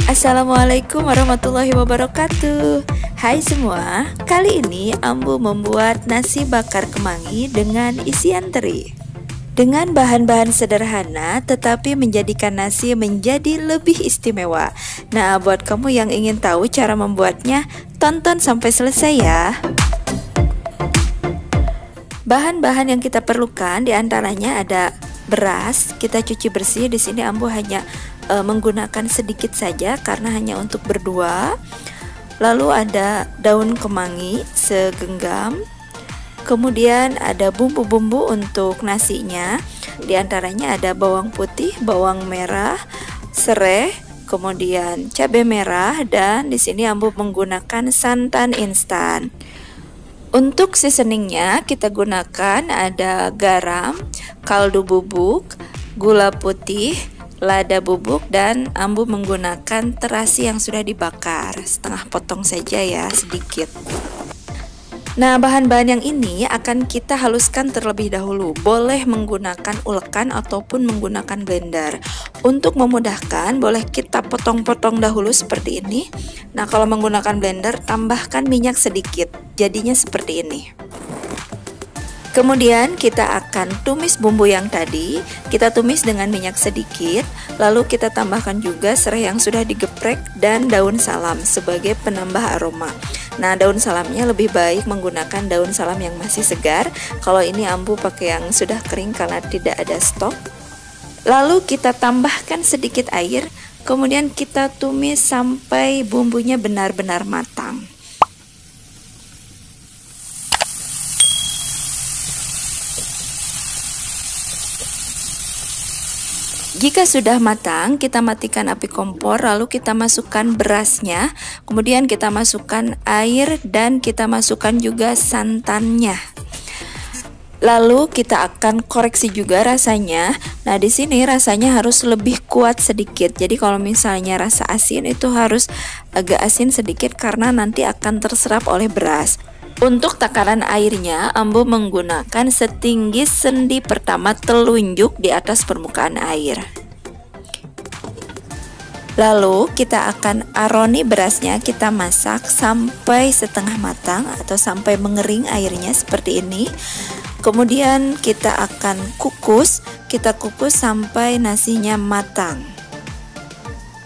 Assalamualaikum warahmatullahi wabarakatuh. Hai semua, kali ini Ambu membuat nasi bakar kemangi dengan isian teri. Dengan bahan-bahan sederhana tetapi menjadikan nasi menjadi lebih istimewa. Nah, buat kamu yang ingin tahu cara membuatnya, tonton sampai selesai ya. Bahan-bahan yang kita perlukan diantaranya ada beras, kita cuci bersih. Di sini Ambu hanya menggunakan sedikit saja karena hanya untuk berdua. Lalu ada daun kemangi segenggam. Kemudian ada bumbu-bumbu untuk nasinya. Di antaranya ada bawang putih, bawang merah, serai, kemudian cabai merah, dan di sini Ambu menggunakan santan instan. Untuk seasoningnya kita gunakan ada garam, kaldu bubuk, gula putih, lada bubuk, dan Ambu menggunakan terasi yang sudah dibakar. Setengah potong saja ya, sedikit. Nah, bahan-bahan yang ini akan kita haluskan terlebih dahulu. Boleh menggunakan ulekan ataupun menggunakan blender. Untuk memudahkan, boleh kita potong-potong dahulu seperti ini. Nah, kalau menggunakan blender, tambahkan minyak sedikit. Jadinya seperti ini. Kemudian kita akan tumis bumbu yang tadi. Kita tumis dengan minyak sedikit. Lalu kita tambahkan juga serai yang sudah digeprek dan daun salam sebagai penambah aroma. Nah, daun salamnya lebih baik menggunakan daun salam yang masih segar. Kalau ini Ambu pakai yang sudah kering karena tidak ada stok. Lalu kita tambahkan sedikit air. Kemudian kita tumis sampai bumbunya benar-benar matang. Jika sudah matang, kita matikan api kompor, lalu kita masukkan berasnya, kemudian kita masukkan air dan kita masukkan juga santannya. Lalu kita akan koreksi juga rasanya. Nah, di sini rasanya harus lebih kuat sedikit. Jadi kalau misalnya rasa asin itu harus agak asin sedikit karena nanti akan terserap oleh beras. Untuk takaran airnya, Ambu menggunakan setinggi sendi pertama telunjuk di atas permukaan air. Lalu kita akan aroni berasnya, kita masak sampai setengah matang atau sampai mengering airnya seperti ini. Kemudian kita akan kukus, kita kukus sampai nasinya matang.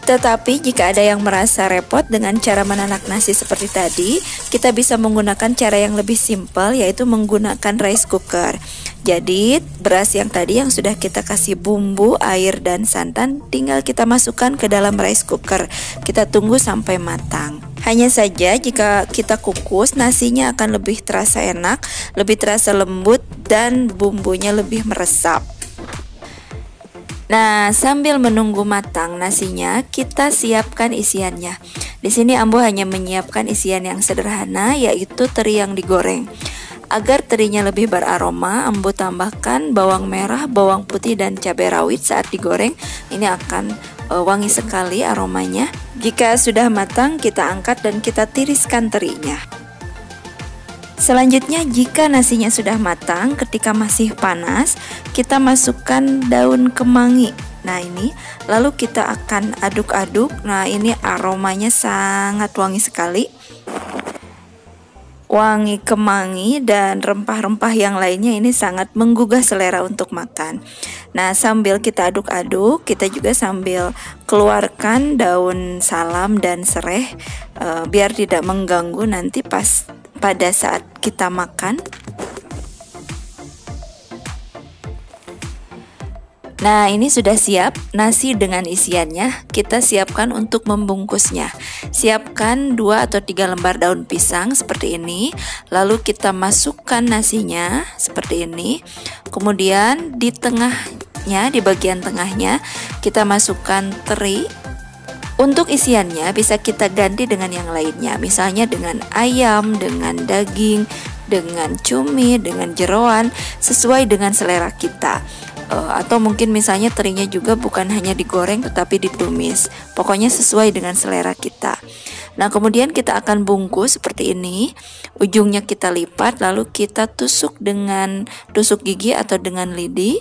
Tetapi jika ada yang merasa repot dengan cara menanak nasi seperti tadi, kita bisa menggunakan cara yang lebih simpel, yaitu menggunakan rice cooker. Jadi beras yang tadi yang sudah kita kasih bumbu, air, dan santan tinggal kita masukkan ke dalam rice cooker. Kita tunggu sampai matang. Hanya saja jika kita kukus, nasinya akan lebih terasa enak, lebih terasa lembut, dan bumbunya lebih meresap. Nah, sambil menunggu matang nasinya, kita siapkan isiannya. Di sini Ambu hanya menyiapkan isian yang sederhana, yaitu teri yang digoreng. Agar terinya lebih beraroma, Ambu tambahkan bawang merah, bawang putih, dan cabai rawit saat digoreng. Ini akan wangi sekali aromanya. Jika sudah matang, kita angkat dan kita tiriskan terinya. Selanjutnya, jika nasinya sudah matang, ketika masih panas, kita masukkan daun kemangi. Nah, ini lalu kita akan aduk-aduk. Nah, ini aromanya sangat wangi sekali. Wangi kemangi dan rempah-rempah yang lainnya ini sangat menggugah selera untuk makan. Nah, sambil kita aduk-aduk, kita juga sambil keluarkan daun salam dan serai biar tidak mengganggu nanti pada saat kita makan. Nah, ini sudah siap nasi dengan isiannya. Kita siapkan untuk membungkusnya. Siapkan 2 atau 3 lembar daun pisang seperti ini. Lalu kita masukkan nasinya seperti ini. Kemudian di tengahnya, di bagian tengahnya, kita masukkan teri. Untuk isiannya bisa kita ganti dengan yang lainnya, misalnya dengan ayam, dengan daging, dengan cumi, dengan jeroan, sesuai dengan selera kita. Atau mungkin misalnya terinya juga bukan hanya digoreng tetapi ditumis. Pokoknya sesuai dengan selera kita. Nah, kemudian kita akan bungkus seperti ini. Ujungnya kita lipat, lalu kita tusuk dengan tusuk gigi atau dengan lidi.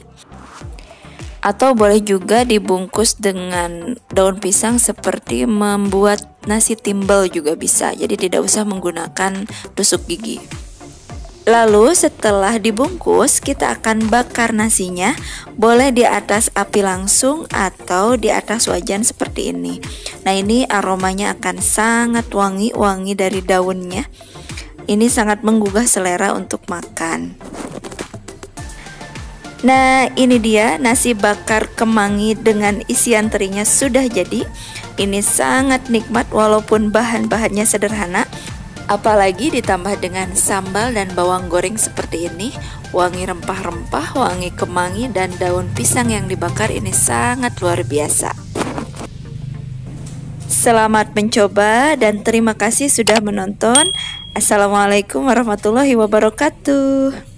Atau boleh juga dibungkus dengan daun pisang seperti membuat nasi timbel juga bisa. Jadi tidak usah menggunakan tusuk gigi. Lalu setelah dibungkus, kita akan bakar nasinya. Boleh di atas api langsung atau di atas wajan seperti ini. Nah, ini aromanya akan sangat wangi dari daunnya. Ini sangat menggugah selera untuk makan. Nah, ini dia nasi bakar kemangi dengan isian terinya sudah jadi. Ini sangat nikmat walaupun bahan-bahannya sederhana. Apalagi ditambah dengan sambal dan bawang goreng seperti ini. Wangi rempah-rempah, wangi kemangi dan daun pisang yang dibakar ini sangat luar biasa. Selamat mencoba dan terima kasih sudah menonton. Assalamualaikum warahmatullahi wabarakatuh.